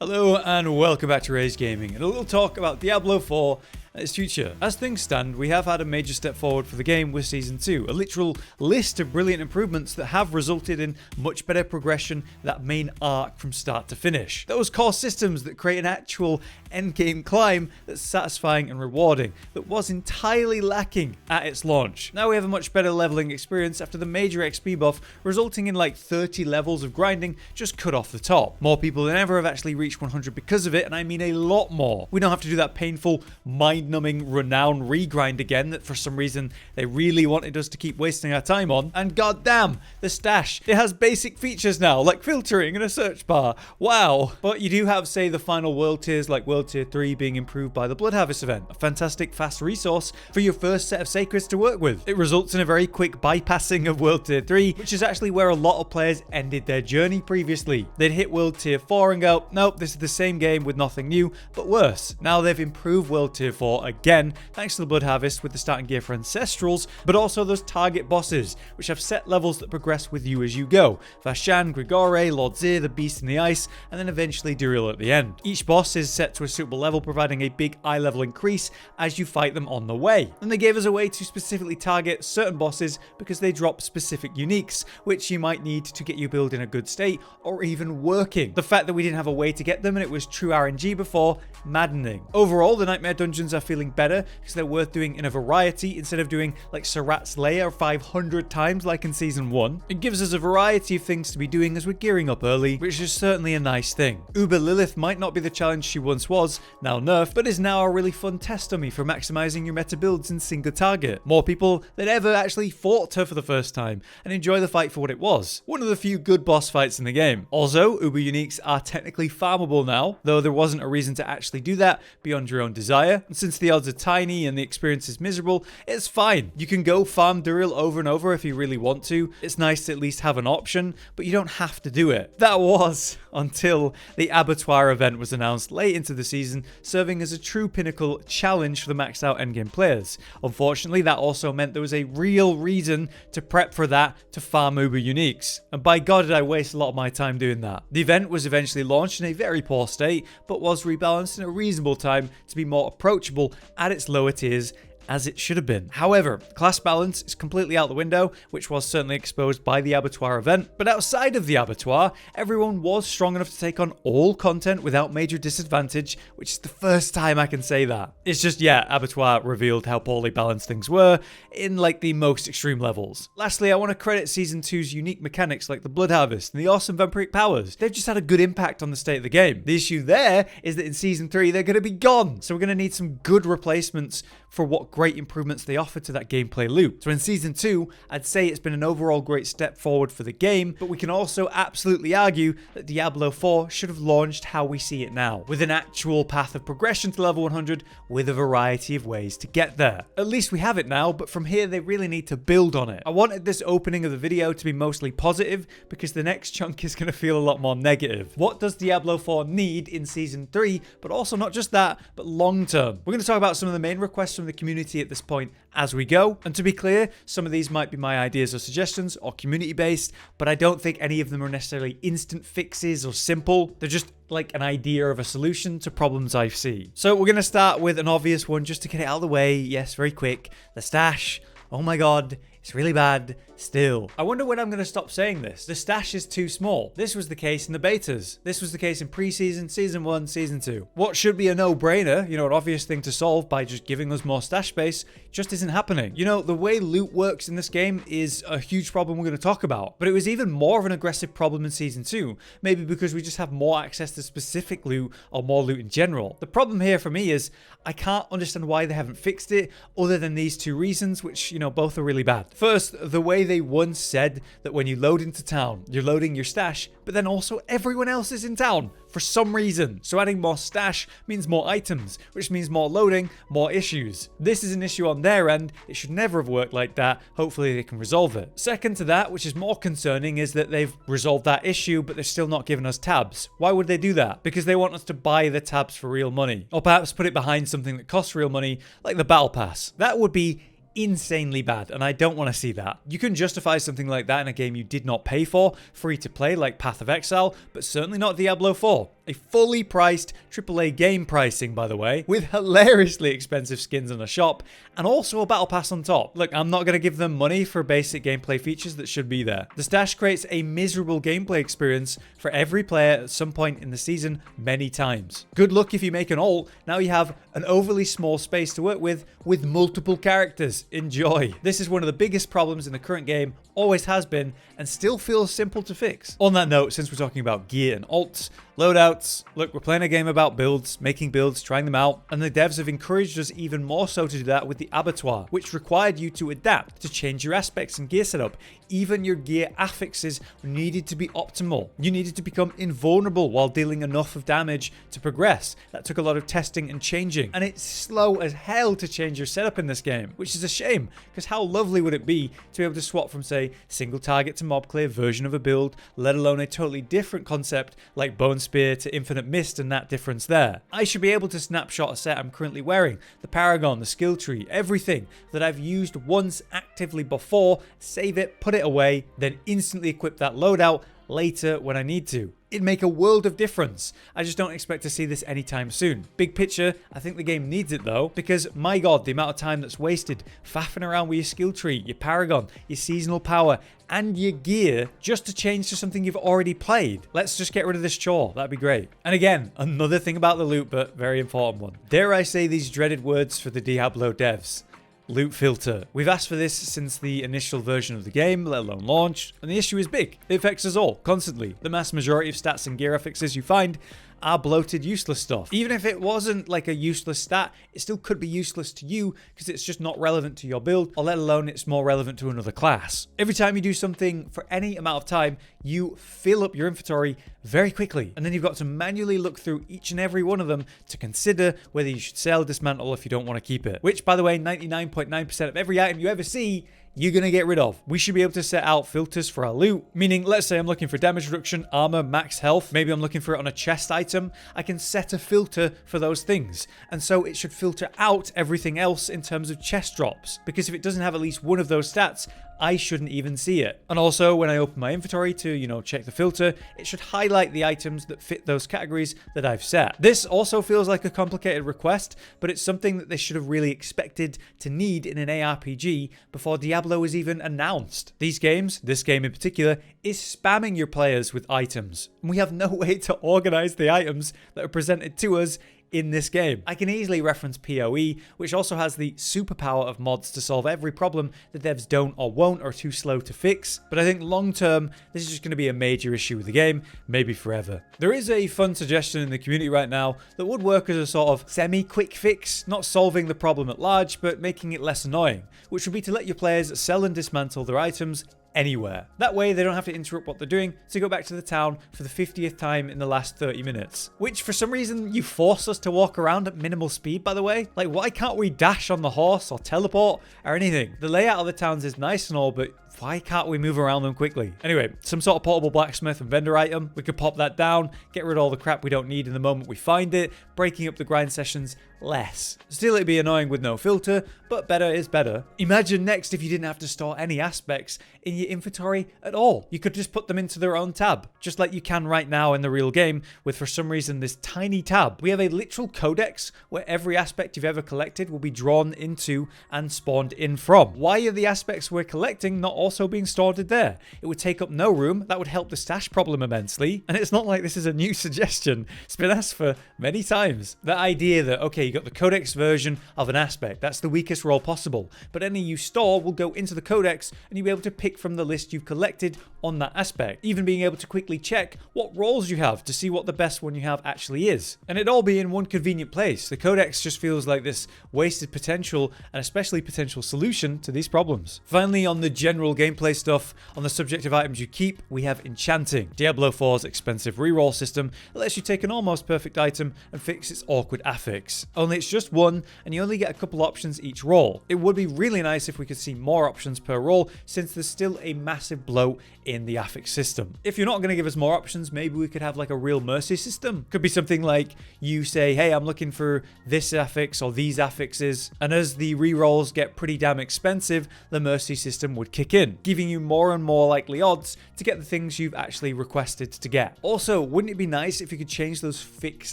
Hello and welcome back to Rage Gaming and a little talk about Diablo 4 and its future. As things stand, we have had a major step forward for the game with Season 2, a literal list of brilliant improvements that have resulted in much better progression, that main arc from start to finish. Those core systems that create an actual endgame climb that's satisfying and rewarding, that was entirely lacking at its launch. Now we have a much better leveling experience after the major XP buff, resulting in like 30 levels of grinding just cut off the top. More people than ever have actually reached 100 because of it, and I mean a lot more. We don't have to do that painful, mind-numbing renown regrind again that for some reason they really wanted us to keep wasting our time on. And goddamn, the stash, it has basic features now, like filtering and a search bar. Wow. But you do have, say, the final world tiers like World Tier 3 being improved by the Blood Harvest event, a fantastic fast resource for your first set of sacreds to work with. It results in a very quick bypassing of World Tier 3, which is actually where a lot of players ended their journey previously. They'd hit World Tier 4 and go, nope, this is the same game with nothing new, but worse. Now they've improved World Tier 4 again, thanks to the Blood Harvest with the starting gear for Ancestrals, but also those target bosses, which have set levels that progress with you as you go. Vashan, Grigore, Lord Zir, the Beast in the Ice, and then eventually Duriel at the end. Each boss is set to a suitable level, providing a big eye level increase as you fight them on the way. And they gave us a way to specifically target certain bosses because they drop specific uniques, which you might need to get your build in a good state or even working. The fact that we didn't have a way to get them and it was true RNG before, maddening. Overall, the Nightmare Dungeons are feeling better because they're worth doing in a variety instead of doing like Sarat's Lair 500 times like in Season 1. It gives us a variety of things to be doing as we're gearing up early, which is certainly a nice thing. Uber Lilith might not be the challenge she once was, now nerfed, but is now a really fun test dummy for maximizing your meta builds in single target. More people than ever actually fought her for the first time and enjoy the fight for what it was. One of the few good boss fights in the game. Also, Uber Uniques are technically farmable now, though there wasn't a reason to actually do that beyond your own desire. And since the odds are tiny and the experience is miserable, it's fine. You can go farm Duriel over and over if you really want to. It's nice to at least have an option, but you don't have to do it. That was until the Abattoir event was announced late into the season, serving as a true pinnacle challenge for the maxed out endgame players. Unfortunately, that also meant there was a real reason to prep for that to farm Uber Uniques. And by God, did I waste a lot of my time doing that. The event was eventually launched in a very poor state, but was rebalanced in a reasonable time to be more approachable at its lower tiers, as it should have been. However, class balance is completely out the window, which was certainly exposed by the Abattoir event. But outside of the Abattoir, everyone was strong enough to take on all content without major disadvantage, which is the first time I can say that. It's just, yeah, Abattoir revealed how poorly balanced things were in like the most extreme levels. Lastly, I want to credit Season 2's unique mechanics like the Blood Harvest and the awesome vampiric powers. They've just had a good impact on the state of the game. The issue there is that in Season 3, they're going to be gone. So we're going to need some good replacements for what great improvements they offer to that gameplay loop. So in Season 2, I'd say it's been an overall great step forward for the game, but we can also absolutely argue that Diablo 4 should have launched how we see it now, with an actual path of progression to level 100 with a variety of ways to get there. At least we have it now, but from here they really need to build on it. I wanted this opening of the video to be mostly positive because the next chunk is going to feel a lot more negative. What does Diablo 4 need in Season 3, but also not just that, but long term? We're going to talk about some of the main requests from the community at this point as we go. And to be clear, some of these might be my ideas or suggestions or community based, but I don't think any of them are necessarily instant fixes or simple. They're just like an idea of a solution to problems I see. So we're going to start with an obvious one just to get it out of the way. Yes, very quick. The stash. Oh my God. It's really bad still. I wonder when I'm going to stop saying this. The stash is too small. This was the case in the betas. This was the case in pre-season, Season 1, Season 2. What should be a no-brainer, you know, an obvious thing to solve by just giving us more stash space, just isn't happening. You know, the way loot works in this game is a huge problem we're going to talk about, but it was even more of an aggressive problem in Season 2, maybe because we just have more access to specific loot or more loot in general. The problem here for me is I can't understand why they haven't fixed it other than these two reasons, which, you know, both are really bad. First, the way they once said that when you load into town, you're loading your stash, but then also everyone else is in town for some reason. So adding more stash means more items, which means more loading, more issues. This is an issue on their end. It should never have worked like that. Hopefully they can resolve it. Second to that, which is more concerning, is that they've resolved that issue, but they're still not giving us tabs. Why would they do that? Because they want us to buy the tabs for real money, or perhaps put it behind something that costs real money, like the Battle Pass. That would be insanely bad, and I don't want to see that. You can justify something like that in a game you did not pay for, free to play like Path of Exile, but certainly not Diablo 4. A fully priced AAA game pricing, by the way, with hilariously expensive skins in the shop, and also a battle pass on top. Look, I'm not going to give them money for basic gameplay features that should be there. The stash creates a miserable gameplay experience for every player at some point in the season many times. Good luck if you make an ult. Now you have an overly small space to work with multiple characters. Enjoy. This is one of the biggest problems in the current game, always has been, and still feels simple to fix. On that note, since we're talking about gear and ults, loadouts, look, we're playing a game about builds, making builds, trying them out, and the devs have encouraged us even more so to do that with the Abattoir, which required you to adapt, to change your aspects and gear setup. Even your gear affixes needed to be optimal. You needed to become invulnerable while dealing enough of damage to progress. That took a lot of testing and changing, and it's slow as hell to change your setup in this game, which is a shame, because how lovely would it be to be able to swap from, say, single target to mob clear version of a build, let alone a totally different concept like bone spear to infinite mist and that difference there. I should be able to snapshot a set I'm currently wearing, the paragon, the skill tree, everything that I've used once actively before, save it, put it away, then instantly equip that loadout later when I need to. It'd make a world of difference. I just don't expect to see this anytime soon. Big picture, I think the game needs it though, because my god, the amount of time that's wasted faffing around with your skill tree, your paragon, your seasonal power, and your gear just to change to something you've already played. Let's just get rid of this chore. That'd be great. And again, another thing about the loot, but very important one. Dare I say these dreaded words for the Diablo devs? Loot filter. We've asked for this since the initial version of the game, let alone launch, and the issue is big. It affects us all, constantly. The mass majority of stats and gear affixes you find are bloated, useless stuff. Even if it wasn't like a useless stat, it still could be useless to you because it's just not relevant to your build, or let alone it's more relevant to another class. Every time you do something for any amount of time, you fill up your inventory very quickly, and then you've got to manually look through each and every one of them to consider whether you should sell, dismantle if you don't want to keep it. Which, by the way, 99.9% of every item you ever see, you're going to get rid of. We should be able to set out filters for our loot, meaning let's say I'm looking for damage reduction, armor, max health, maybe I'm looking for it on a chest item. I can set a filter for those things, and so it should filter out everything else in terms of chest drops, because if it doesn't have at least one of those stats, I shouldn't even see it. And also, when I open my inventory to, check the filter, it should highlight the items that fit those categories that I've set. This also feels like a complicated request, but it's something that they should have really expected to need in an ARPG before Diablo was even announced. These games, this game in particular, is spamming your players with items, and we have no way to organize the items that are presented to us in this game. I can easily reference PoE, which also has the superpower of mods to solve every problem that devs don't or won't or are too slow to fix, but I think long term, this is just going to be a major issue with the game, maybe forever. There is a fun suggestion in the community right now that would work as a sort of semi-quick fix, not solving the problem at large, but making it less annoying, which would be to let your players sell and dismantle their items anywhere. That way they don't have to interrupt what they're doing to go back to the town for the 50th time in the last 30 minutes. Which for some reason you force us to walk around at minimal speed, by the way. Like, why can't we dash on the horse or teleport or anything? The layout of the towns is nice and all, but why can't we move around them quickly? Anyway, some sort of portable blacksmith and vendor item. We could pop that down, get rid of all the crap we don't need in the moment we find it, breaking up the grind sessions less. Still, it'd be annoying with no filter, but better is better. Imagine next if you didn't have to store any aspects in your inventory at all. You could just put them into their own tab, just like you can right now in the real game with, for some reason, this tiny tab. We have a literal codex where every aspect you've ever collected will be drawn into and spawned in from. Why are the aspects we're collecting not also being stored there? It would take up no room. That would help the stash problem immensely. And it's not like this is a new suggestion. It's been asked for many times. The idea that, okay, you got the codex version of an aspect. That's the weakest roll possible. But any you store will go into the codex and you'll be able to pick from the list you've collected on that aspect. Even being able to quickly check what rolls you have to see what the best one you have actually is. And it'd all be in one convenient place. The codex just feels like this wasted potential and especially potential solution to these problems. Finally, on the general gameplay stuff, on the subject of items you keep, we have Enchanting, Diablo 4's expensive reroll system that lets you take an almost perfect item and fix its awkward affix. Only it's just one, and you only get a couple options each roll. It would be really nice if we could see more options per roll, since there's still a massive bloat in the affix system. If you're not going to give us more options, maybe we could have like a real mercy system. Could be something like you say, hey, I'm looking for this affix or these affixes, and as the rerolls get pretty damn expensive, the mercy system would kick in. in, giving you more and more likely odds to get the things you've actually requested to get. Also, wouldn't it be nice if you could change those fix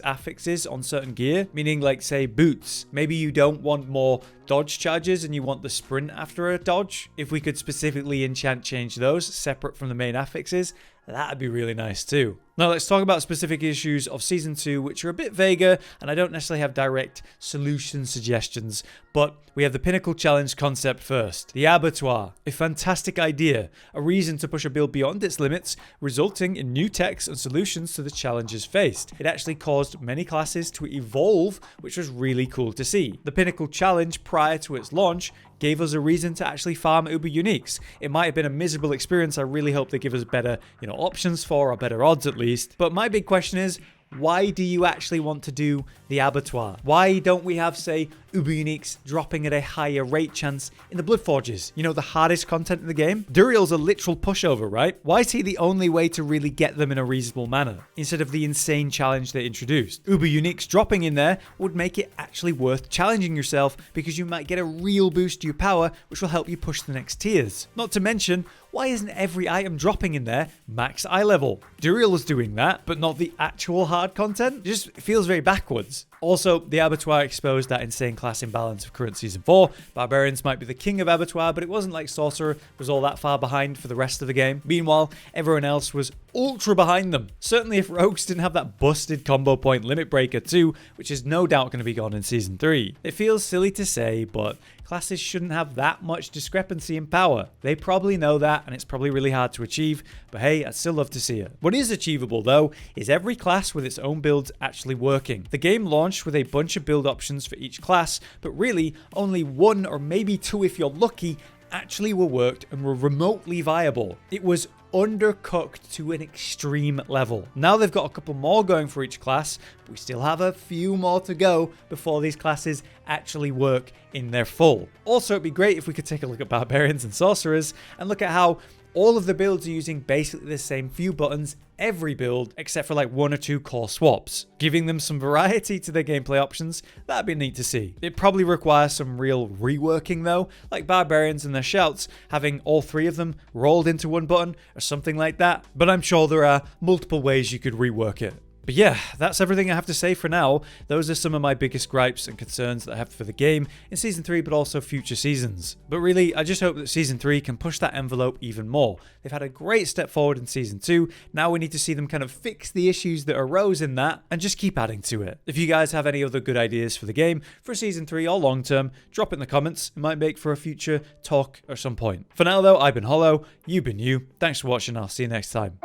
affixes on certain gear? Meaning, like, say, boots. Maybe you don't want more dodge charges and you want the sprint after a dodge. If we could specifically enchant change those separate from the main affixes, that'd be really nice too. Now let's talk about specific issues of Season 2 which are a bit vaguer, and I don't necessarily have direct solution suggestions, but we have the Pinnacle Challenge concept first. The Abattoir, a fantastic idea, a reason to push a build beyond its limits, resulting in new techs and solutions to the challenges faced. It actually caused many classes to evolve, which was really cool to see. The Pinnacle Challenge prior to its launch gave us a reason to actually farm Uber Uniques. It might have been a miserable experience. I really hope they give us better, options for, or better odds at least. But my big question is, why do you actually want to do the Abattoir? Why don't we have, say, Uber Uniques dropping at a higher rate chance in the Blood Forges? The hardest content in the game? Duriel's a literal pushover, right? Why is he the only way to really get them in a reasonable manner, instead of the insane challenge they introduced? Uber Uniques dropping in there would make it actually worth challenging yourself, because you might get a real boost to your power, which will help you push the next tiers. Not to mention, why isn't every item dropping in there max eye level? Duriel is doing that, but not the actual hard content. It just feels very backwards. Also, the Abattoir exposed that insane class imbalance of current Season 4. Barbarians might be the king of Abattoir, but it wasn't like Sorcerer was all that far behind for the rest of the game. Meanwhile, everyone else was ultra behind them. Certainly if Rogues didn't have that busted combo point limit breaker too, which is no doubt going to be gone in Season 3. It feels silly to say, but classes shouldn't have that much discrepancy in power. They probably know that, and it's probably really hard to achieve, but hey, I'd still love to see it. What is achievable though, is every class with its own builds actually working. The game launched with a bunch of build options for each class, but really only one or maybe two, if you're lucky, actually were worked and were remotely viable. It was undercooked to an extreme level. Now they've got a couple more going for each class, but we still have a few more to go before these classes actually work in their full. Also, it'd be great if we could take a look at Barbarians and Sorcerers and look at how all of the builds are using basically the same few buttons every build, except for like one or two core swaps. Giving them some variety to their gameplay options, that'd be neat to see. It probably requires some real reworking though, like Barbarians and their shouts, having all three of them rolled into one button or something like that. But I'm sure there are multiple ways you could rework it. But yeah, that's everything I have to say for now. Those are some of my biggest gripes and concerns that I have for the game in Season 3, but also future seasons. But really, I just hope that Season 3 can push that envelope even more. They've had a great step forward in Season 2. Now we need to see them kind of fix the issues that arose in that and just keep adding to it. If you guys have any other good ideas for the game for Season 3 or long term, drop it in the comments. It might make for a future talk at some point. For now though, I've been Hollow, you've been you. Thanks for watching, I'll see you next time.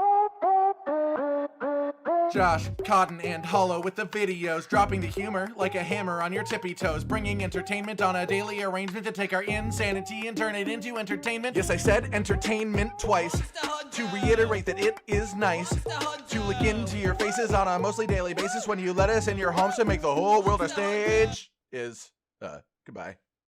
Josh, Cotton, and Hollow with the videos, dropping the humor like a hammer on your tippy toes, bringing entertainment on a daily arrangement to take our insanity and turn it into entertainment. Yes, I said entertainment twice, to reiterate that it is nice to look into your faces on a mostly daily basis when you let us in your homes to make the whole world a stage. Goodbye.